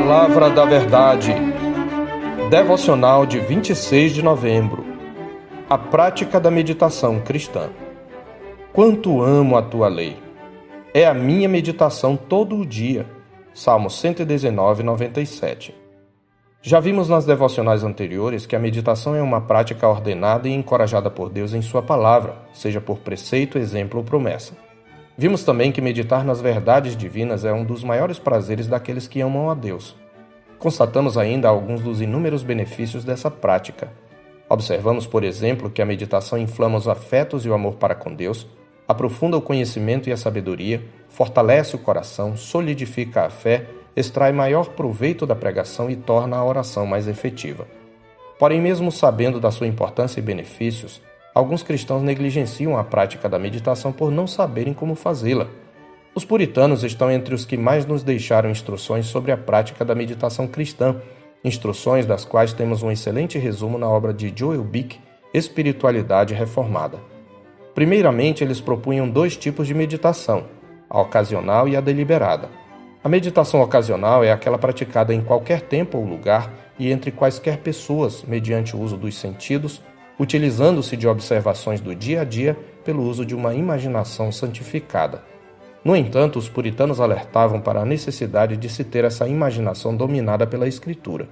Palavra da Verdade. Devocional de 26 de novembro. A prática da meditação cristã. Quanto amo a tua lei! É a minha meditação todo o dia. Salmo 119, 97. Já vimos nas devocionais anteriores que a meditação é uma prática ordenada e encorajada por Deus em sua palavra, seja por preceito, exemplo ou promessa. Vimos também que meditar nas verdades divinas é um dos maiores prazeres daqueles que amam a Deus. Constatamos ainda alguns dos inúmeros benefícios dessa prática. Observamos, por exemplo, que a meditação inflama os afetos e o amor para com Deus, aprofunda o conhecimento e a sabedoria, fortalece o coração, solidifica a fé, extrai maior proveito da pregação e torna a oração mais efetiva. Porém, mesmo sabendo da sua importância e benefícios, alguns cristãos negligenciam a prática da meditação por não saberem como fazê-la. Os puritanos estão entre os que mais nos deixaram instruções sobre a prática da meditação cristã, instruções das quais temos um excelente resumo na obra de Joel Bick, Espiritualidade Reformada. Primeiramente, eles propunham dois tipos de meditação, a ocasional e a deliberada. A meditação ocasional é aquela praticada em qualquer tempo ou lugar e entre quaisquer pessoas, mediante o uso dos sentidos, utilizando-se de observações do dia a dia pelo uso de uma imaginação santificada. No entanto, os puritanos alertavam para a necessidade de se ter essa imaginação dominada pela Escritura.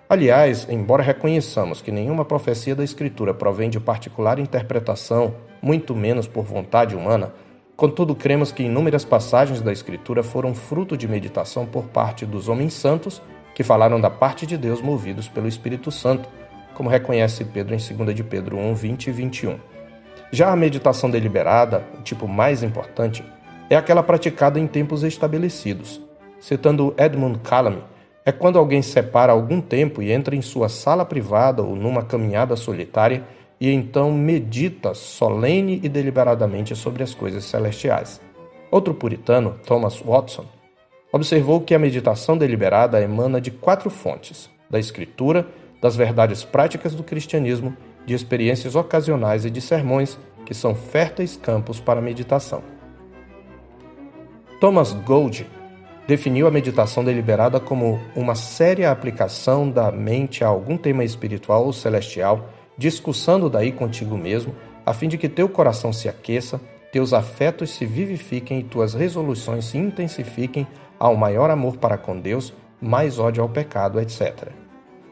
Aliás, embora reconheçamos que nenhuma profecia da Escritura provém de particular interpretação, muito menos por vontade humana, contudo cremos que inúmeras passagens da Escritura foram fruto de meditação por parte dos homens santos que falaram da parte de Deus movidos pelo Espírito Santo, como reconhece Pedro em 2 de Pedro 1, 20 e 21. Já a meditação deliberada, o tipo mais importante, é aquela praticada em tempos estabelecidos. Citando Edmund Callamy, é quando alguém separa algum tempo e entra em sua sala privada ou numa caminhada solitária e então medita solene e deliberadamente sobre as coisas celestiais. Outro puritano, Thomas Watson, observou que a meditação deliberada emana de 4 fontes: da Escritura, das verdades práticas do cristianismo, de experiências ocasionais e de sermões, que são férteis campos para a meditação. Thomas Gold definiu a meditação deliberada como uma séria aplicação da mente a algum tema espiritual ou celestial, discussando daí contigo mesmo, a fim de que teu coração se aqueça, teus afetos se vivifiquem e tuas resoluções se intensifiquem ao maior amor para com Deus, mais ódio ao pecado, etc.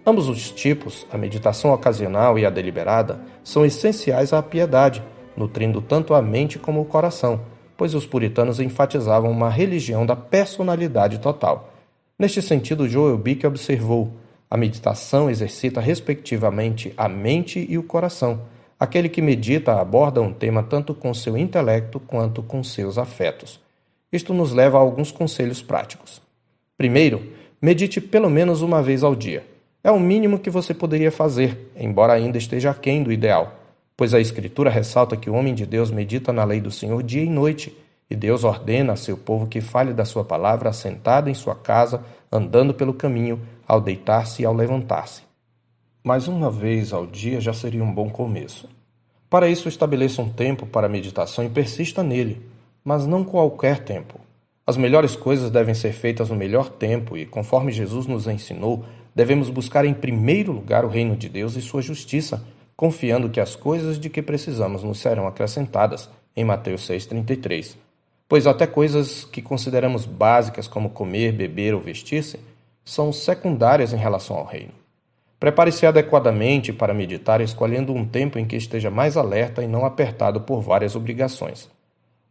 Ambos os tipos, a meditação ocasional e a deliberada, são essenciais à piedade, nutrindo tanto a mente como o coração, pois os puritanos enfatizavam uma religião da personalidade total. Neste sentido, Joel Bick observou: a meditação exercita respectivamente a mente e o coração. Aquele que medita aborda um tema tanto com seu intelecto quanto com seus afetos. Isto nos leva a alguns conselhos práticos. Primeiro, medite pelo menos uma vez ao dia. É o mínimo que você poderia fazer, embora ainda esteja aquém do ideal, pois a Escritura ressalta que o homem de Deus medita na lei do Senhor dia e noite, e Deus ordena a seu povo que fale da sua palavra assentado em sua casa, andando pelo caminho, ao deitar-se e ao levantar-se. Mas uma vez ao dia já seria um bom começo. Para isso, estabeleça um tempo para a meditação e persista nele, mas não qualquer tempo. As melhores coisas devem ser feitas no melhor tempo e, conforme Jesus nos ensinou, devemos buscar em primeiro lugar o reino de Deus e sua justiça, confiando que as coisas de que precisamos nos serão acrescentadas, em Mateus 6,33. Pois até coisas que consideramos básicas, como comer, beber ou vestir-se, são secundárias em relação ao reino. Prepare-se adequadamente para meditar, escolhendo um tempo em que esteja mais alerta e não apertado por várias obrigações.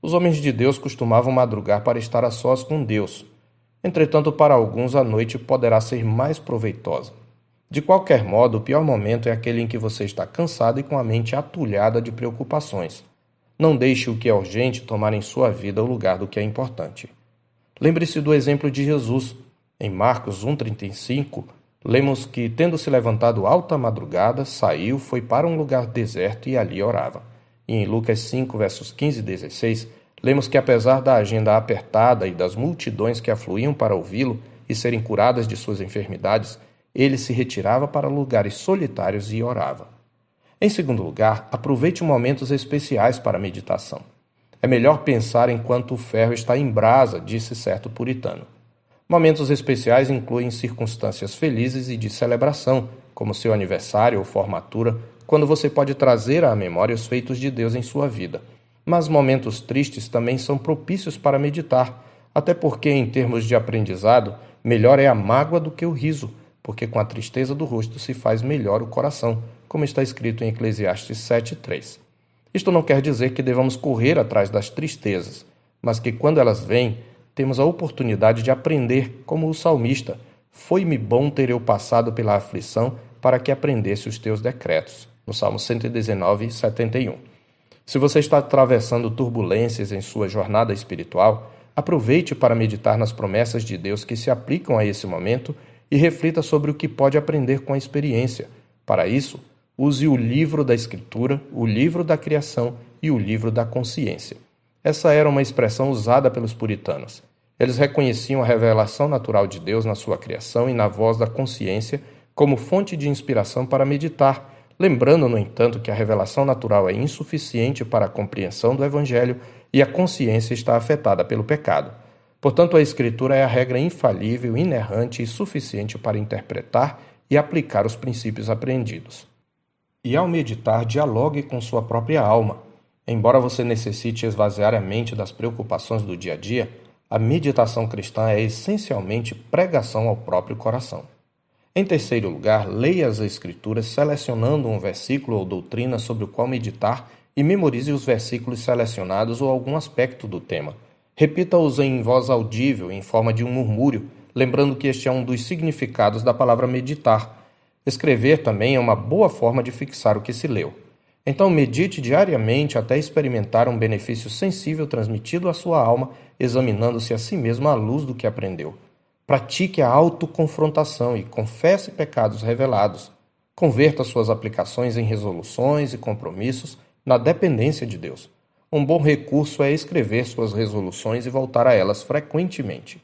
Os homens de Deus costumavam madrugar para estar a sós com Deus. Entretanto, para alguns a noite poderá ser mais proveitosa. De qualquer modo, o pior momento é aquele em que você está cansado e com a mente atulhada de preocupações. Não deixe o que é urgente tomar em sua vida o lugar do que é importante. Lembre-se do exemplo de Jesus. Em Marcos 1,35, lemos que, tendo se levantado alta madrugada, saiu, foi para um lugar deserto e ali orava. E em Lucas 5, versos 15 e 16, lemos que, apesar da agenda apertada e das multidões que afluíam para ouvi-lo e serem curadas de suas enfermidades, ele se retirava para lugares solitários e orava. Em segundo lugar, aproveite momentos especiais para a meditação. É melhor pensar enquanto o ferro está em brasa, disse certo puritano. Momentos especiais incluem circunstâncias felizes e de celebração, como seu aniversário ou formatura, quando você pode trazer à memória os feitos de Deus em sua vida. Mas momentos tristes também são propícios para meditar, até porque, em termos de aprendizado, melhor é a mágoa do que o riso, porque com a tristeza do rosto se faz melhor o coração, como está escrito em Eclesiastes 7:3. Isto não quer dizer que devamos correr atrás das tristezas, mas que quando elas vêm, temos a oportunidade de aprender, como o salmista: foi-me bom ter eu passado pela aflição para que aprendesse os teus decretos, no Salmo 119:71. Se você está atravessando turbulências em sua jornada espiritual, aproveite para meditar nas promessas de Deus que se aplicam a esse momento e reflita sobre o que pode aprender com a experiência. Para isso, use o livro da Escritura, o livro da criação e o livro da consciência. Essa era uma expressão usada pelos puritanos. Eles reconheciam a revelação natural de Deus na sua criação e na voz da consciência como fonte de inspiração para meditar, lembrando, no entanto, que a revelação natural é insuficiente para a compreensão do Evangelho e a consciência está afetada pelo pecado. Portanto, a Escritura é a regra infalível, inerrante e suficiente para interpretar e aplicar os princípios aprendidos. E ao meditar, dialogue com sua própria alma. Embora você necessite esvaziar a mente das preocupações do dia a dia, a meditação cristã é essencialmente pregação ao próprio coração. Em terceiro lugar, leia as Escrituras selecionando um versículo ou doutrina sobre o qual meditar e memorize os versículos selecionados ou algum aspecto do tema. Repita-os em voz audível, em forma de um murmúrio, lembrando que este é um dos significados da palavra meditar. Escrever também é uma boa forma de fixar o que se leu. Então medite diariamente até experimentar um benefício sensível transmitido à sua alma, examinando-se a si mesmo à luz do que aprendeu. Pratique a autoconfrontação e confesse pecados revelados. Converta suas aplicações em resoluções e compromissos na dependência de Deus. Um bom recurso é escrever suas resoluções e voltar a elas frequentemente.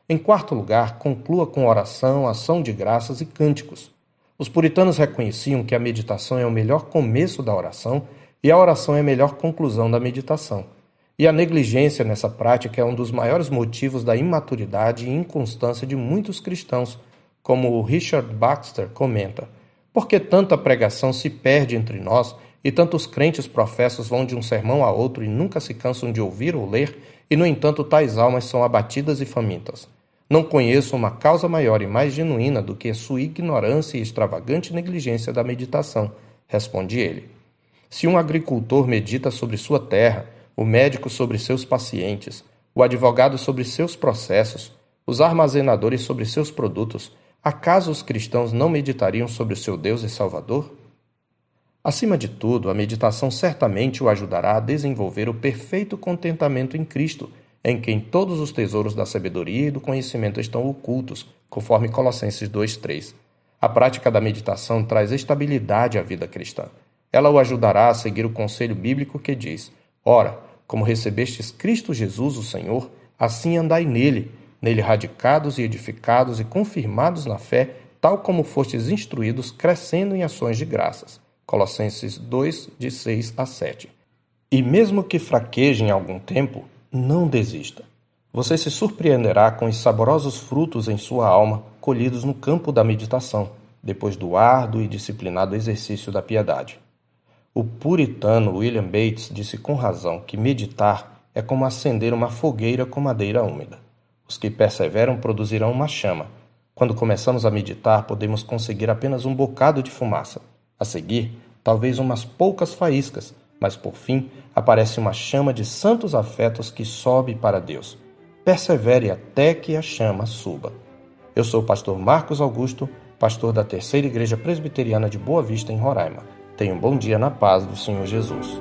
Em quarto lugar, conclua com oração, ação de graças e cânticos. Os puritanos reconheciam que a meditação é o melhor começo da oração e a oração é a melhor conclusão da meditação. E a negligência nessa prática é um dos maiores motivos da imaturidade e inconstância de muitos cristãos, como o Richard Baxter comenta. Por que tanta pregação se perde entre nós e tantos crentes professos vão de um sermão a outro e nunca se cansam de ouvir ou ler, e no entanto tais almas são abatidas e famintas? Não conheço uma causa maior e mais genuína do que a sua ignorância e extravagante negligência da meditação, responde ele. Se um agricultor medita sobre sua terra, o médico sobre seus pacientes, o advogado sobre seus processos, os armazenadores sobre seus produtos, acaso os cristãos não meditariam sobre o seu Deus e Salvador? Acima de tudo, a meditação certamente o ajudará a desenvolver o perfeito contentamento em Cristo, em quem todos os tesouros da sabedoria e do conhecimento estão ocultos, conforme Colossenses 2:3. A prática da meditação traz estabilidade à vida cristã. Ela o ajudará a seguir o conselho bíblico que diz: ora, como recebestes Cristo Jesus, o Senhor, assim andai nele, radicados e edificados e confirmados na fé, tal como fostes instruídos, crescendo em ações de graças. Colossenses 2, de 6 a 7. E mesmo que fraqueje em algum tempo, não desista. Você se surpreenderá com os saborosos frutos em sua alma, colhidos no campo da meditação, depois do árduo e disciplinado exercício da piedade. O puritano William Bates disse com razão que meditar é como acender uma fogueira com madeira úmida. Os que perseveram produzirão uma chama. Quando começamos a meditar, podemos conseguir apenas um bocado de fumaça. A seguir, talvez umas poucas faíscas, mas por fim aparece uma chama de santos afetos que sobe para Deus. Persevere até que a chama suba. Eu sou o pastor Marcos Augusto, pastor da Terceira Igreja Presbiteriana de Boa Vista, em Roraima. Tenha um bom dia na paz do Senhor Jesus.